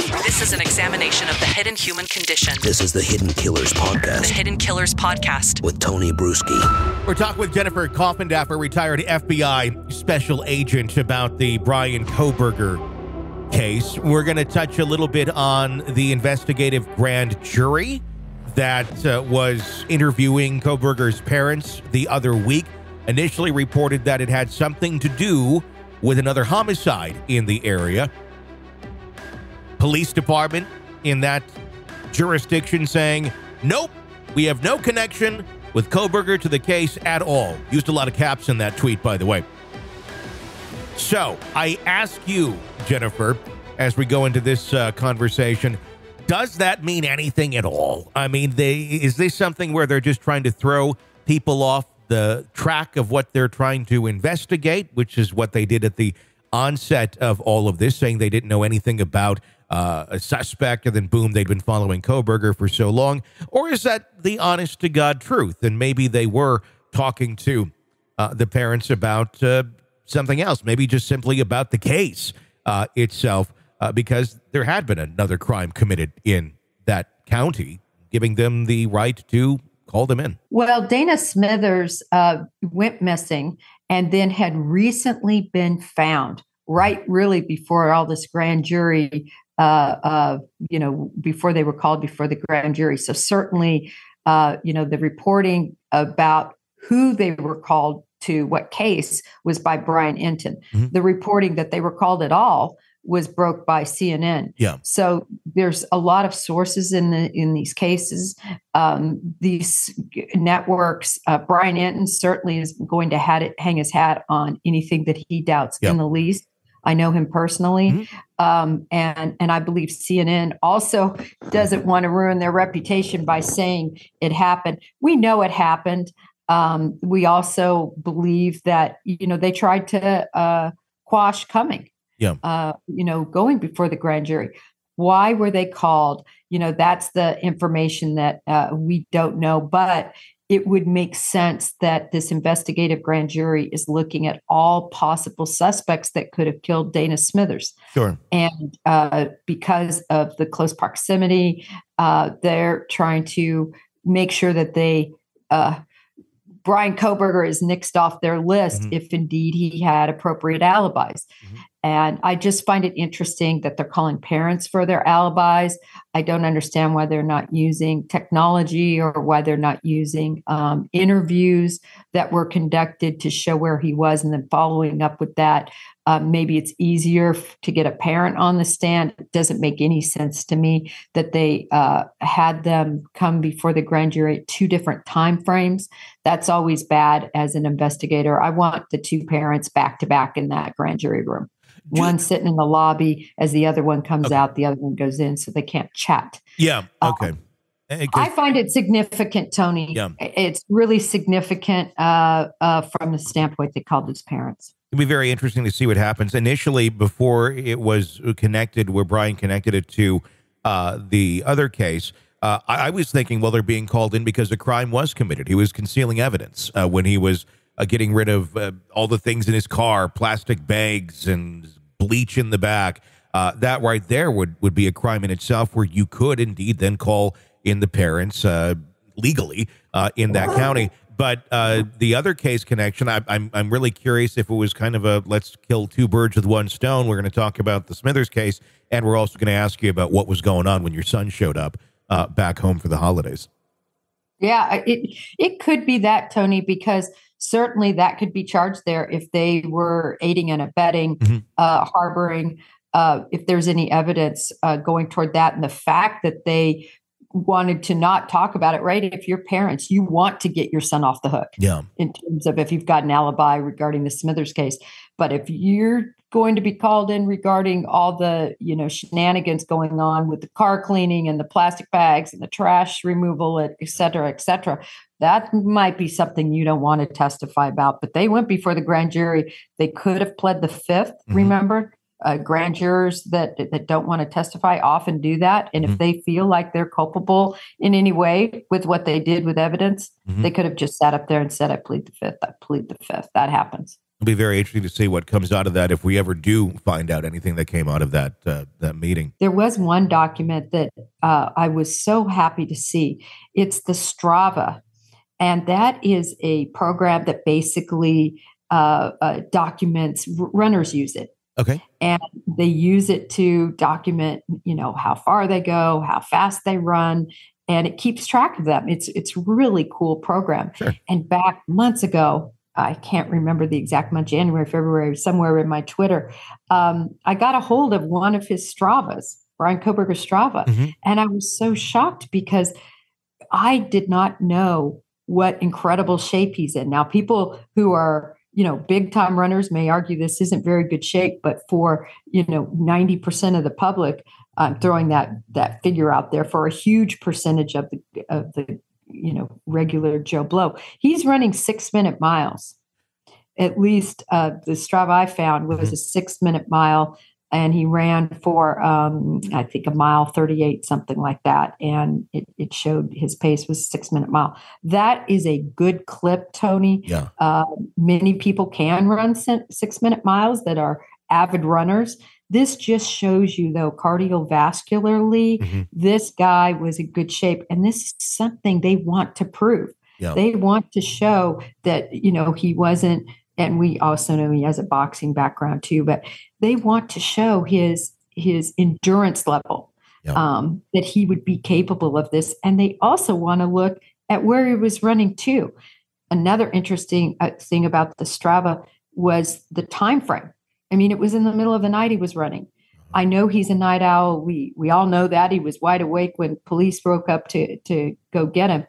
This is an examination of the hidden human condition. This is the Hidden Killers Podcast. The Hidden Killers Podcast. With Tony Brueski. We're talking with Jennifer Coffindaffer, retired FBI special agent, about the Bryan Kohberger case. We're going to touch a little bit on the investigative grand jury that was interviewing Kohberger's parents the other week. Initially reported that it had something to do with another homicide in the area. Police department in that jurisdiction saying, nope, we have no connection with Kohberger to the case at all. Used a lot of caps in that tweet, by the way. So I ask you, Jennifer, as we go into this conversation, does that mean anything at all? I mean, is this something where they're just trying to throw people off the track of what they're trying to investigate, which is what they did at the onset of all of this, saying they didn't know anything about a suspect, and then boom, they'd been following Kohberger for so long? Or is that the honest-to-God truth, and maybe they were talking to the parents about something else, maybe just simply about the case itself, because there had been another crime committed in that county, giving them the right to call them in? Well, Dana Smithers went missing and then had recently been found really before all this grand jury, before they were called before the grand jury. So certainly, the reporting about who they were called to, what case, was by Brian Enton. Mm-hmm. The reporting that they were called at all was broke by CNN. Yeah. So there's a lot of sources in these cases. These networks, Brian Enton certainly is going to hang his hat on anything that he doubts in the least. I know him personally. Mm-hmm. And I believe CNN also doesn't want to ruin their reputation by saying it happened. We know it happened. We also believe that, they tried to quash coming. Yeah. Going before the grand jury. Why were they called? That's the information that we don't know, but it would make sense that this investigative grand jury is looking at all possible suspects that could have killed Dana Smithers. Sure. And because of the close proximity, they're trying to make sure that Bryan Kohberger is nixed off their list, mm-hmm. if indeed he had appropriate alibis. Mm-hmm. And I just find it interesting that they're calling parents for their alibis. I don't understand why they're not using technology or why they're not using interviews that were conducted to show where he was and then following up with that. Maybe it's easier to get a parent on the stand. It doesn't make any sense to me that they had them come before the grand jury at two different time frames. That's always bad as an investigator. I want the two parents back to back in that grand jury room. One sitting in the lobby as the other one comes out, the other one goes in, so they can't chat. Yeah, okay. I find it significant, Tony. Yeah. It's really significant from the standpoint they called his parents. It'll be very interesting to see what happens. Initially, before it was connected, where Brian connected it to the other case, I was thinking, well, they're being called in because a crime was committed. He was concealing evidence when he was getting rid of all the things in his car, plastic bags and bleach in the back. That right there would be a crime in itself, where you could indeed then call in the parents legally in that county. But the other case connection, I'm really curious if it was kind of a let's kill two birds with one stone. We're going to talk about the Smithers case, and we're also going to ask you about what was going on when your son showed up back home for the holidays. Yeah, it could be that, Tony, because certainly that could be charged there if they were aiding and abetting, mm-hmm. Harboring, if there's any evidence going toward that. And the fact that they wanted to not talk about it, right? If you're parents, you want to get your son off the hook. Yeah. In terms of if you've got an alibi regarding the Smithers case. But if you're going to be called in regarding all the, shenanigans going on with the car cleaning and the plastic bags and the trash removal, et cetera, that might be something you don't want to testify about. But they went before the grand jury. They could have pled the fifth, mm-hmm. remember? Grand jurors that don't want to testify often do that. And mm-hmm. if they feel like they're culpable in any way with what they did with evidence, mm-hmm. they could have just sat up there and said, I plead the fifth. That happens. It'll be very interesting to see what comes out of that if we ever do find out anything that came out of that meeting. There was one document that I was so happy to see. It's the Strava, and that is a program that basically documents, runners use it. Okay. And they use it to document, how far they go, how fast they run, and it keeps track of them. It's a really cool program. Sure. And back months ago, I can't remember the exact month, January, February, somewhere in my Twitter, I got a hold of one of his Stravas, Bryan Kohberger Strava. Mm-hmm. And I was so shocked because I did not know what incredible shape he's in. Now, people who are, big time runners may argue this isn't very good shape, but for, 90% of the public, I'm throwing that figure out there, for a huge percentage of the regular Joe Blow, he's running 6-minute miles. At least the Strava I found was a 6-minute mile, and he ran for I think 1:38, something like that, and it showed his pace was 6-minute mile. That is a good clip, Tony. Yeah. Many people can run 6-minute miles that are avid runners. This just shows you, though, cardiovascularly, this guy was in good shape. And this is something they want to prove. Yeah. They want to show that, he wasn't, and we also know he has a boxing background too, but they want to show his endurance level, that he would be capable of this. And they also want to look at where he was running too. Another interesting thing about the Strava was the time frame. I mean, it was in the middle of the night he was running. I know he's a night owl. We all know that. He was wide awake when police broke up to go get him.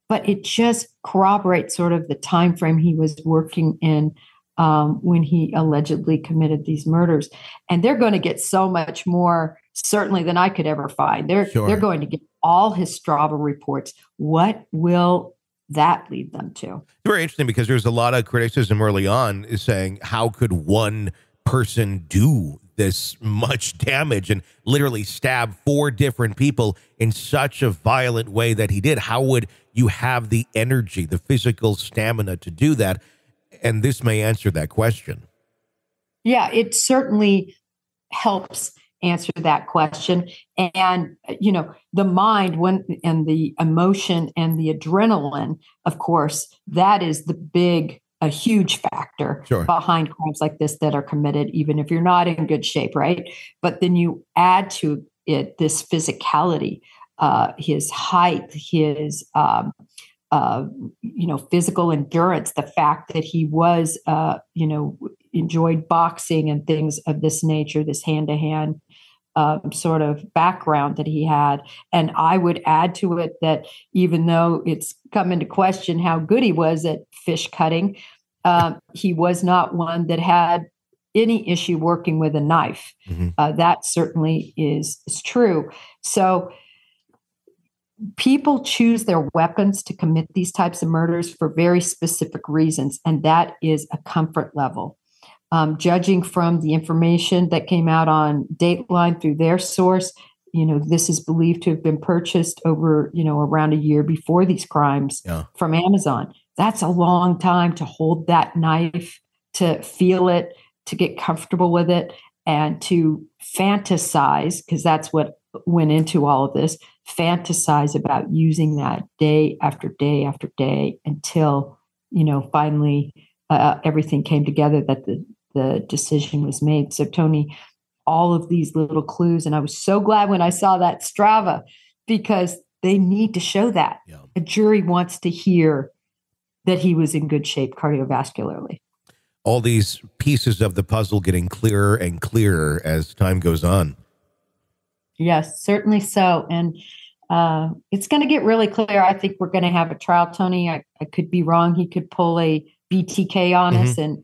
But it just corroborates sort of the time frame he was working in when he allegedly committed these murders. And they're going to get so much more, certainly, than I could ever find. They're going to get all his Strava reports. What will that lead them to? Very interesting, because there's a lot of criticism early on is saying, how could one person do this much damage and literally stab 4 different people in such a violent way that he did? How would you have the energy, the physical stamina to do that? And this may answer that question. Yeah, it certainly helps answer that question. And, the mind and the emotion and the adrenaline, of course, that is a huge factor behind crimes like this that are committed, even if you're not in good shape, right? But then you add to it this physicality, his height, his physical endurance, the fact that he was enjoyed boxing and things of this nature, this hand-to-hand sort of background that he had. And I would add to it that even though it's come into question how good he was at fish cutting, he was not one that had any issue working with a knife. That certainly is true. So people choose their weapons to commit these types of murders for very specific reasons, and that is a comfort level. Judging from the information that came out on Dateline through their source, this is believed to have been purchased over, around a year before these crimes from Amazon. That's a long time to hold that knife, to feel it, to get comfortable with it, and to fantasize, because that's what went into all of this, fantasize about using that day after day after day until, finally everything came together that the decision was made. So, Tony, all of these little clues, and I was so glad when I saw that Strava, because they need to show that. A jury wants to hear that he was in good shape cardiovascularly. All these pieces of the puzzle getting clearer and clearer as time goes on. Yes, certainly so. And it's going to get really clear. I think we're going to have a trial, Tony. I could be wrong. He could pull a BTK on us and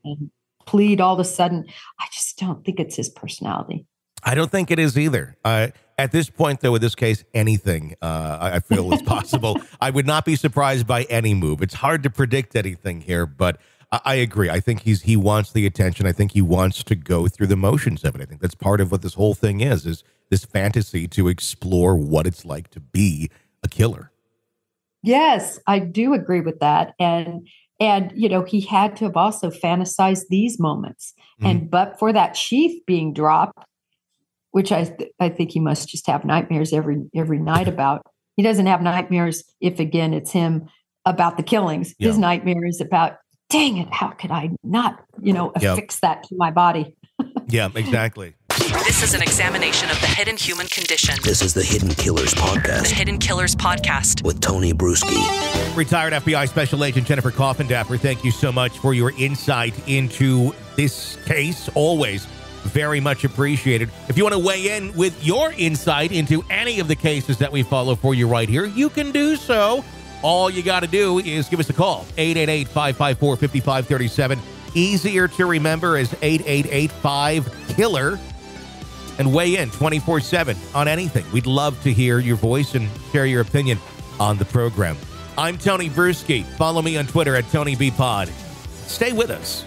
plead all of a sudden. I just don't think it's his personality. I don't think it is either. At this point, though, with this case, anything I feel is possible. I would not be surprised by any move. It's hard to predict anything here, but I agree. I think he wants the attention. I think he wants to go through the motions of it. I think that's part of what this whole thing is this fantasy to explore what it's like to be a killer. Yes, I do agree with that. And And, he had to have also fantasized these moments. And but for that sheath being dropped, which I think he must just have nightmares every night about. He doesn't have nightmares if, again, it's him about the killings. His nightmare is about, dang it, how could I not, affix that to my body? Yeah, exactly. This is an examination of the hidden human condition. This is the Hidden Killers Podcast. The Hidden Killers Podcast. With Tony Brueski. Retired FBI Special Agent Jennifer Coffindaffer, thank you so much for your insight into this case. Always very much appreciated. If you want to weigh in with your insight into any of the cases that we follow for you right here, you can do so. All you got to do is give us a call, 888-554-5537. Easier to remember is 888-5-KILLER. And weigh in 24/7 on anything. We'd love to hear your voice and share your opinion on the program. I'm Tony Brueski. Follow me on Twitter at TonyBPod. Stay with us.